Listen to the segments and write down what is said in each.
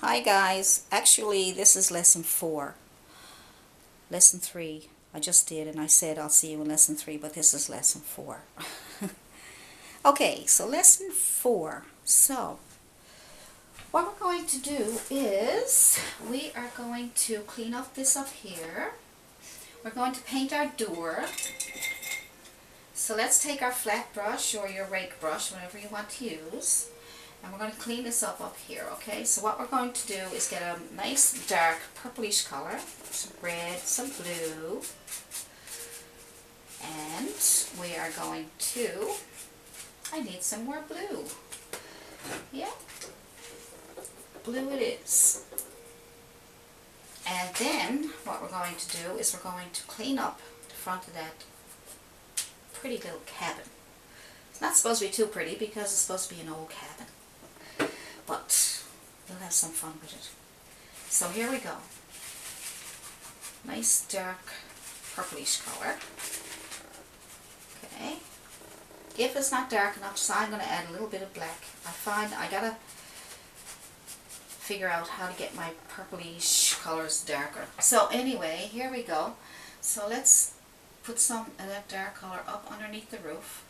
Hi guys, actually this is lesson 4. Lesson 3 I just did, and I said I'll see you in lesson 3, but this is lesson 4. Okay, so lesson 4. So what we're going to do is we are going to clean up this up here. We're going to paint our door. So let's take our flat brush or your rake brush, whatever you want to use. And we're going to clean this up here, okay? So what we're going to do is get a nice dark purplish color, some red, some blue, and we are going to, I need some more blue. Yeah, blue it is. And then what we're going to do is we're going to clean up the front of that pretty little cabin. It's not supposed to be too pretty because it's supposed to be an old cabin. But we'll have some fun with it. So here we go. Nice dark purplish color. Okay. If it's not dark enough, so I'm going to add a little bit of black. I find I gotta figure out how to get my purplish colors darker. So anyway, here we go. So let's put some of that dark color up underneath the roof.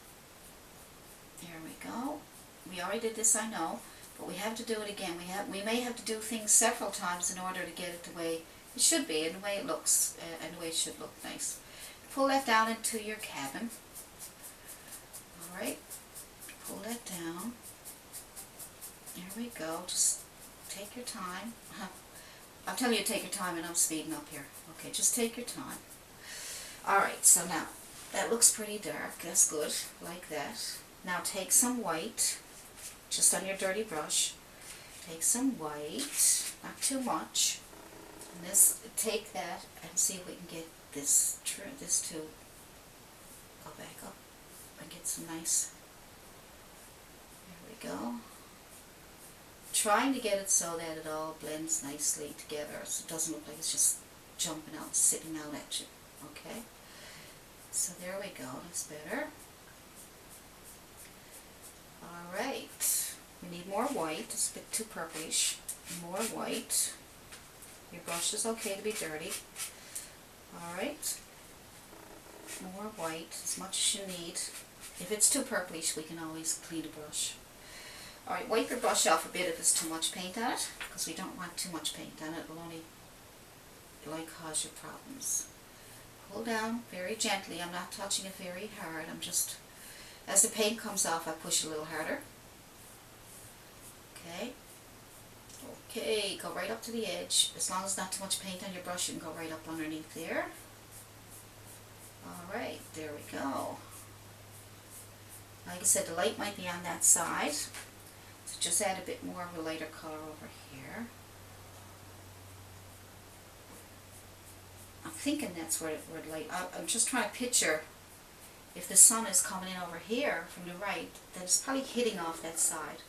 There we go. We already did this, I know. But we have to do it again. We may have to do things several times in order to get it the way it should be, and the way it looks, and the way it should look nice. Pull that down into your cabin. Alright, pull that down. There we go. Just take your time. I'm telling you to take your time, and I'm speeding up here. Okay, just take your time. Alright, so now, that looks pretty dark. That's good, like that. Now take some white. Just on your dirty brush, take some white, not too much, and take that and see if we can get this to go back up and get some nice, there we go. Trying to get it so that it all blends nicely together so it doesn't look like it's just jumping out, sitting out at you, okay? So there we go, that's better. Alright, we need more white, it's a bit too purplish. More white. Your brush is okay to be dirty. Alright, more white, as much as you need. If it's too purplish, we can always clean the brush. Alright, wipe your brush off a bit if it's too much paint on it, because we don't want too much paint on it, it will only cause you problems. Pull down very gently, I'm not touching it very hard, I'm just, as the paint comes off, I push a little harder. Okay. Okay, go right up to the edge. As long as not too much paint on your brush, you can go right up underneath there. Alright, there we go. Like I said, the light might be on that side. So just add a bit more of a lighter color over here. I'm thinking that's where the light, I'm just trying to picture if the sun is coming in over here from the right, then it's probably hitting off that side.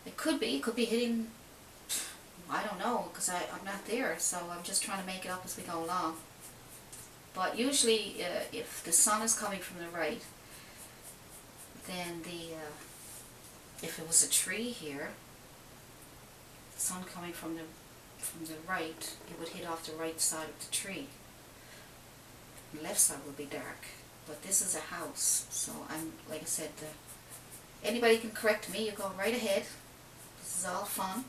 It could be hitting, I don't know, because I'm not there, so I'm just trying to make it up as we go along. But usually, if the sun is coming from the right, then if it was a tree here, the sun coming from the right, it would hit off the right side of the tree. The left side would be dark. But this is a house, so I'm, like I said, anybody can correct me, you go right ahead. This is all fun,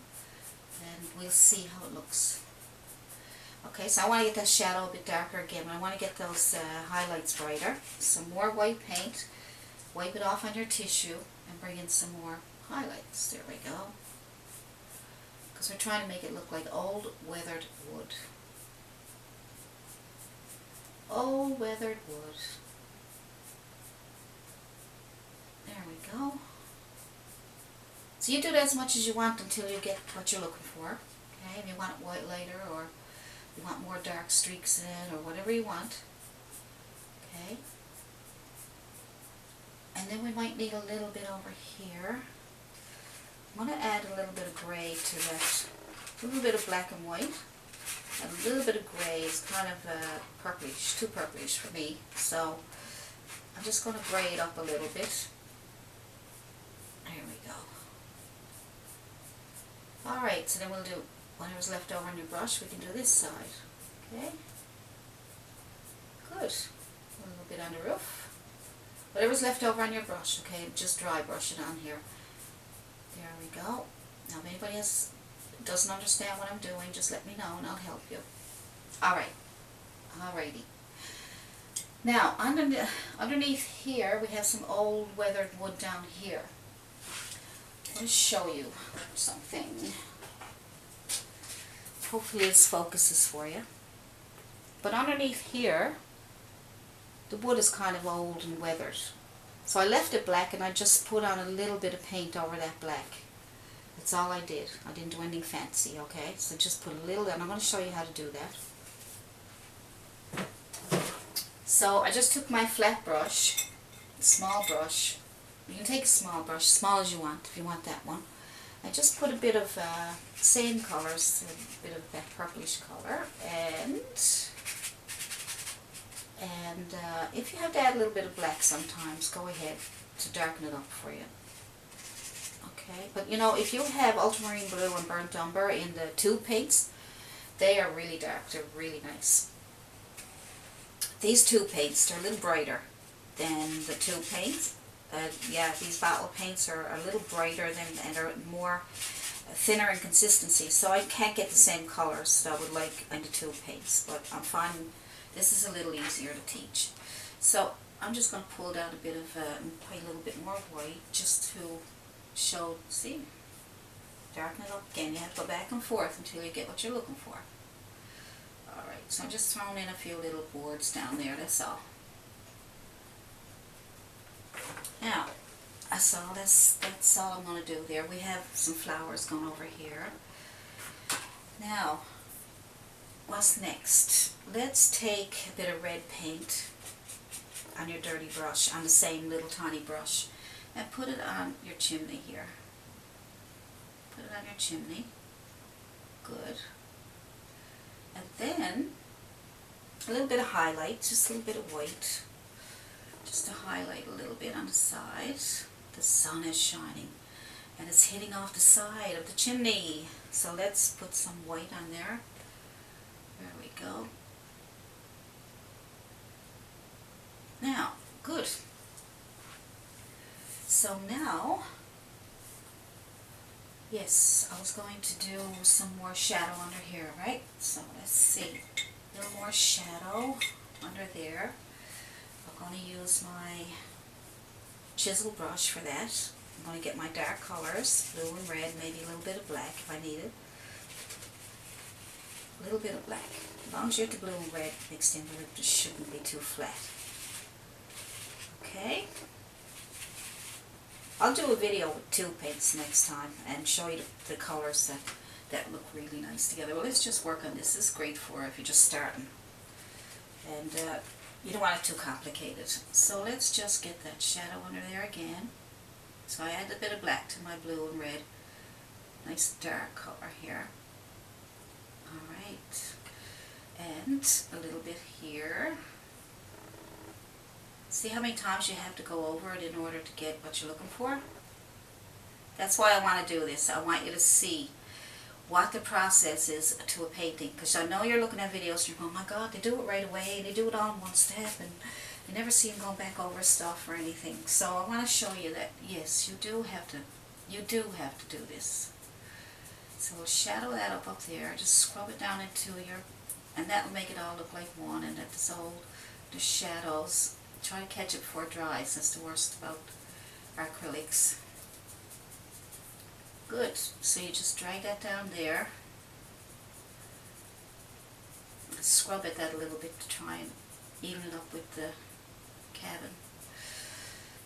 and we'll see how it looks. Okay, so I want to get that shadow a bit darker again, but I want to get those highlights brighter. Some more white paint, wipe it off on your tissue, and bring in some more highlights. There we go. Because we're trying to make it look like old weathered wood. Old weathered wood. There we go. So you do that as much as you want until you get what you're looking for. Okay, if you want it white lighter, or you want more dark streaks in, or whatever you want. Okay. And then we might need a little bit over here. I'm going to add a little bit of gray to that. A little bit of black and white. And a little bit of gray is kind of purplish, too purplish for me. So I'm just going to gray it up a little bit. There we go. Alright, so then we'll do whatever's left over on your brush, we can do this side. Okay? Good. A little bit on the roof. Whatever's left over on your brush, okay? Just dry brush it on here. There we go. Now if anybody else doesn't understand what I'm doing, just let me know and I'll help you. Alright. Alrighty. Now, underneath here, we have some old weathered wood down here. Let me show you something. Hopefully this focuses for you. But underneath here, the wood is kind of old and weathered. So I left it black and I just put on a little bit of paint over that black. That's all I did. I didn't do anything fancy, okay? So just put a little, and I'm going to show you how to do that. So I just took my flat brush, small brush. You can take a small brush, small as you want, if you want that one. I just put a bit of same colors, a bit of that purplish color, and if you have to add a little bit of black sometimes, go ahead to darken it up for you. Okay, but you know, if you have ultramarine blue and burnt umber in the tube paints, they are really dark, they're really nice. These tube paints, they're a little brighter than the tube paints. Yeah, these bottle paints are a little brighter and are more thinner in consistency, so I can't get the same colors that I would like in the tube paints, but I'm finding this is a little easier to teach. So I'm just going to pull down a bit of, a little bit more white just to show, see, darken it up again. You have to go back and forth until you get what you're looking for. Alright, so I'm just throwing in a few little boards down there, that's all. Now, that's all I'm going to do there. We have some flowers going over here. Now, what's next? Let's take a bit of red paint on your dirty brush, on the same little tiny brush, and put it on your chimney here. Put it on your chimney. Good. And then, a little bit of highlight, just a little bit of white. Just to highlight a little bit on the side. The sun is shining and it's hitting off the side of the chimney. So let's put some white on there. There we go. Now, good. So now, yes, I was going to do some more shadow under here, right? So let's see. A little more shadow under there. I'm going to use my chisel brush for that. I'm going to get my dark colors, blue and red, maybe a little bit of black if I need it. A little bit of black. As long as you get the blue and red mixed in there, it just shouldn't be too flat. Okay. I'll do a video with tube paints next time and show you the colors that look really nice together. Well, let's just work on this. This is great for if you're just starting. And you don't want it too complicated. So let's just get that shadow under there again. So I add a bit of black to my blue and red. Nice dark color here. Alright. And a little bit here. See how many times you have to go over it in order to get what you're looking for? That's why I want to do this. I want you to see what the process is to a painting. Because I know you're looking at videos and you're going, oh my God, they do it right away. They do it all in one step. And you never see them going back over stuff or anything. So I want to show you that, yes, you do have to do this. So we'll shadow that up there. Just scrub it down into your, and that will make it all look like one. And that's all the shadows. Try to catch it before it dries. That's the worst about acrylics. Good. So you just drag that down there. Scrub at that a little bit to try and even it up with the cabin.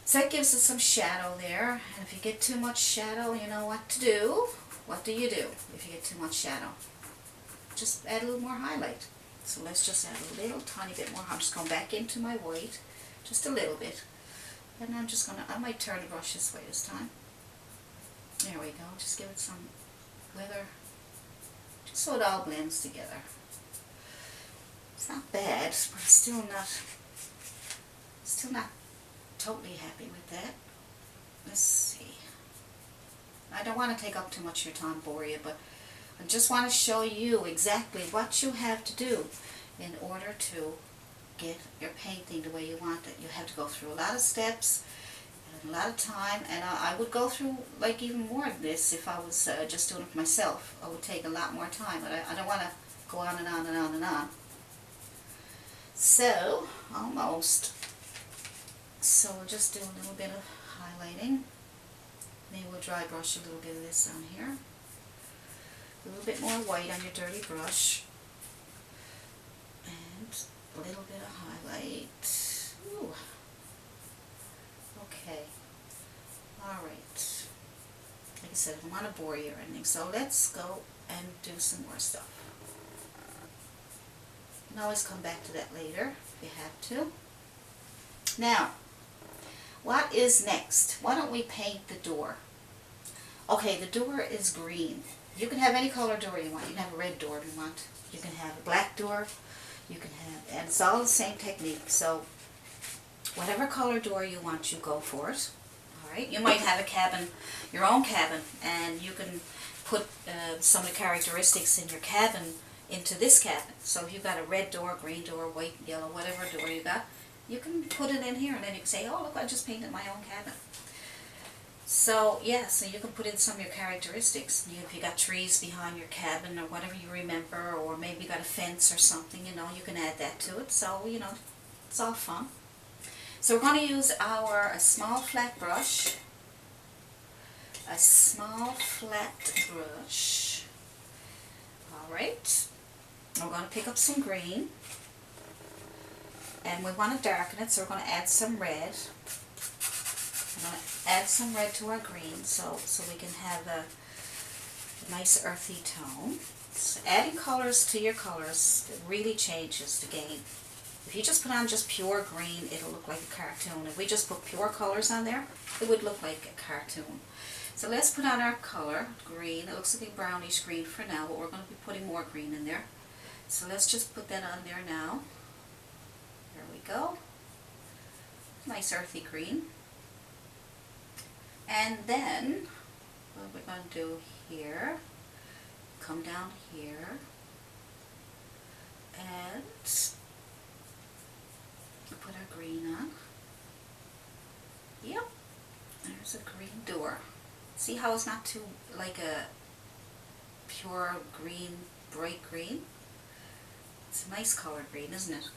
So that gives us some shadow there. And if you get too much shadow, you know what to do. What do you do if you get too much shadow? Just add a little more highlight. So let's just add a little tiny bit more. I'm just going back into my white. Just a little bit. And I'm just going to, I might turn the brush this way this time. There we go. Just give it some weather. Just so it all blends together. It's not bad, but I'm still not totally happy with that. Let's see. I don't want to take up too much of your time, bore you, but I just want to show you exactly what you have to do in order to get your painting the way you want it. You have to go through a lot of steps and a lot of time, and I would go through like even more of this if I was just doing it for myself. I would take a lot more time, but I don't want to go on and on and on and on. So, almost. So we'll just do a little bit of highlighting. Maybe we'll dry brush a little bit of this on here. A little bit more white on your dirty brush. And a little bit of highlight. Ooh. Okay. Alright. Like I said, I don't want to bore you or anything. So let's go and do some more stuff. You can always come back to that later if you have to. Now, what is next? Why don't we paint the door? Okay, the door is green. You can have any color door you want. You can have a red door if you want. You can have a black door. You can have, and it's all the same technique. So, whatever color door you want, you go for it. Alright, you might have a cabin, your own cabin, and you can put some of the characteristics in your cabin into this cabin. So if you've got a red door, green door, white, yellow, whatever door you got, you can put it in here, and then you can say, oh look, I just painted my own cabin. So yeah, so you can put in some of your characteristics. If you got trees behind your cabin or whatever you remember, or maybe you got a fence or something, you know, you can add that to it. So, you know, it's all fun. So we're going to use a small flat brush. A small flat brush. Alright. We're going to pick up some green. And we want to darken it, so we're going to add some red. I'm going to add some red to our green so we can have a nice earthy tone. So adding colors to your colors, it really changes the game. If you just put on just pure green, it'll look like a cartoon. If we just put pure colors on there, it would look like a cartoon. So let's put on our color, green. It looks like a brownish green for now, but we're going to be putting more green in there. So let's just put that on there now. There we go. Nice earthy green. And then, what we're going to do here, come down here, and put our green on. Yep, there's a green door. See how it's not too like a pure green, bright green? It's a nice color green, isn't it?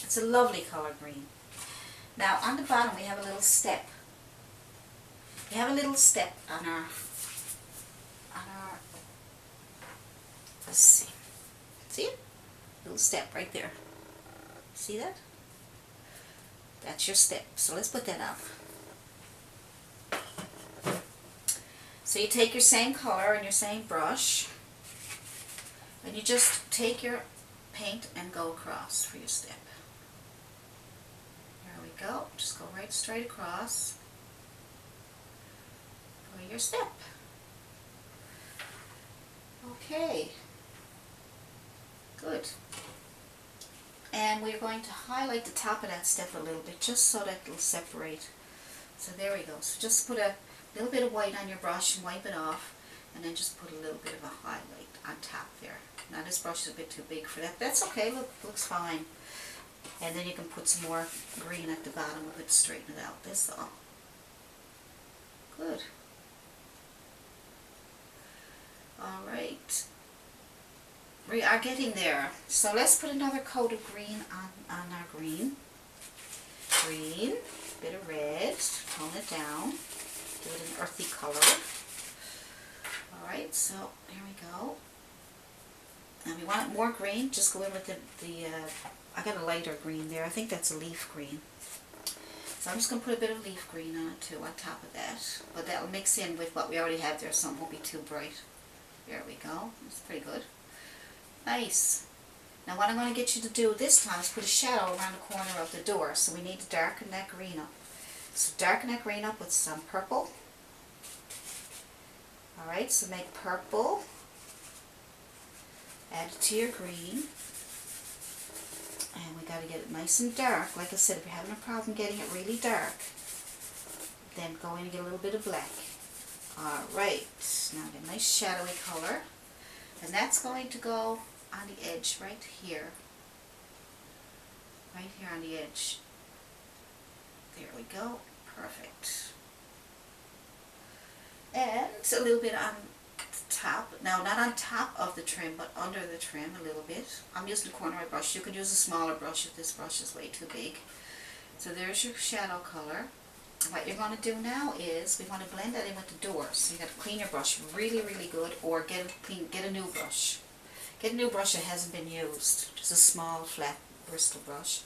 It's a lovely color green. Now on the bottom we have a little step. We have a little step on our, let's see it? Little step right there. See that? That's your step. So let's put that on. So you take your same color and your same brush, and you just take your paint and go across for your step. There we go. Just go right straight across for your step. Okay. Good. And we're going to highlight the top of that step a little bit just so that it'll separate. So there we go. So just put a little bit of white on your brush and wipe it off, and then just put a little bit of a highlight on top there. Now this brush is a bit too big for that. That's okay. Look, looks fine. And then you can put some more green at the bottom of it to straighten it out. That's all. Good. Alright. We are getting there. So let's put another coat of green on our green. Green, bit of red, tone it down, give it an earthy color. Alright, so there we go. And we want more green, just go in with I got a lighter green there. I think that's a leaf green. So I'm just going to put a bit of leaf green on it too, on top of that. But that will mix in with what we already have there, so it won't be too bright. There we go. It's pretty good. Nice. Now what I'm going to get you to do this time is put a shadow around the corner of the door. So we need to darken that green up. So darken that green up with some purple. Alright, so make purple. Add it to your green. And we got to get it nice and dark. Like I said, if you're having a problem getting it really dark, then go in and get a little bit of black. Alright, now get a nice shadowy color. And that's going to go on the edge right here. Right here on the edge. There we go. Perfect. And a little bit on top. Now, not on top of the trim, but under the trim a little bit. I'm using the corner of my brush. You could use a smaller brush if this brush is way too big. So there's your shadow color. What you're going to do now is we want to blend that in with the doors. So you got to clean your brush really, really good, or get a new brush. Get a new brush that hasn't been used. Just a small, flat bristle brush.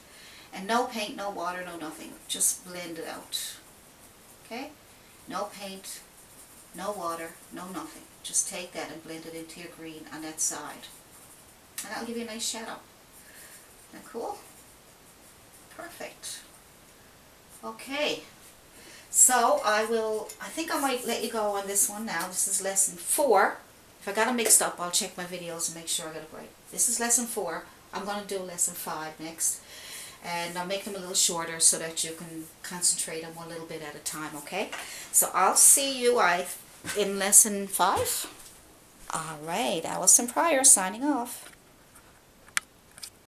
And no paint, no water, no nothing. Just blend it out. Okay? No paint, no water, no nothing. Just take that and blend it into your green on that side. And that'll give you a nice shadow. Isn't that cool? Perfect. Okay. So I think I might let you go on this one now. This is lesson 4. If I got them mixed up, I'll check my videos and make sure I got it right. This is lesson 4. I'm going to do lesson 5 next. And I'll make them a little shorter so that you can concentrate on one little bit at a time, okay? So I'll see you in lesson 5. Alright, Allison Pryor signing off.